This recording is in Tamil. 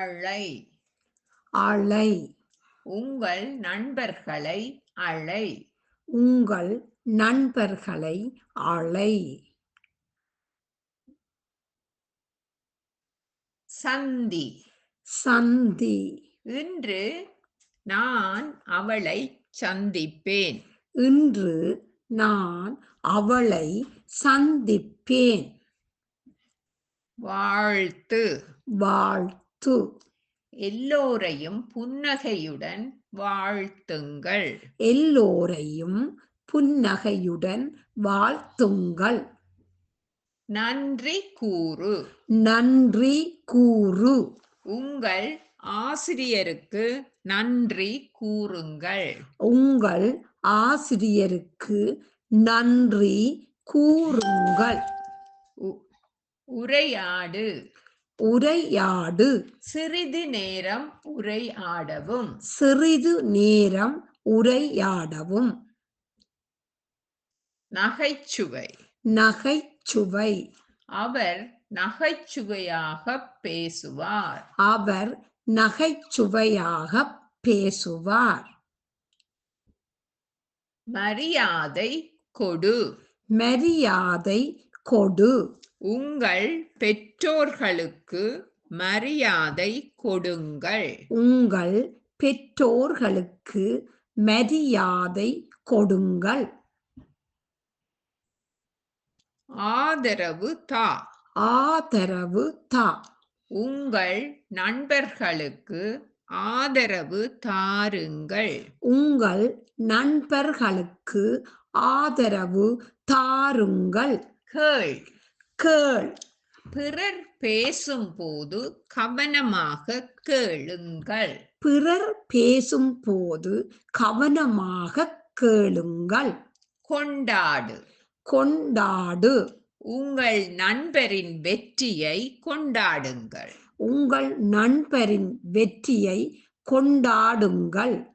அழை. அழை. உங்கள் நண்பர்களை அழை. உங்கள் நண்பர்களை அழை. சந்தி. சந்தி. இன்று நான் அவளை சந்திப்பேன். இன்று நான் அவளை சந்திப்பேன். வாழ்த்து. வாழ்த்து. எல்லோரையும் புன்னகையுடன் வாழ்த்துங்கள். எல்லோரையும் புன்னகையுடன் வாழ்த்துங்கள். நன்றி கூறு. நன்றி கூறு. உங்கள் ஆசிரியருக்கு நன்றி கூறுங்கள். உங்கள் ஆசிரியருக்கு நன்றி கூறுங்கள். உரையாடு. உரையாடு. சிறிது நேரம் உரையாடவும். சிறிது நேரம் உரையாடவும். நகைச்சுவை. நகைச்சுவை. அவர் நகைச்சுவையாக பேசுவார். அவர் நகைச்சுவையாக பேசுவார். மரியாதை கொடு. மரியாதை கொடு. உங்கள் பெற்றோர்களுக்கு மரியாதை கொடுங்கள். உங்கள் பெற்றோர்களுக்கு மரியாதை கொடுங்கள். ஆதரவு தா. ஆதரவு தா. உங்கள் நண்பர்களுக்கு ஆதரவு தாருங்கள். உங்கள் நண்பர்களுக்கு ஆதரவு தாருங்கள். கேள். கேள். பிறர் பேசும்போது கவனமாக கேளுங்கள். பிறர் பேசும்போது கவனமாக கேளுங்கள். கொண்டாடு. கொண்டாடு. உங்கள் நண்பரின் வெற்றியை கொண்டாடுங்கள். உங்கள் நண்பரின் வெற்றியை கொண்டாடுங்கள்.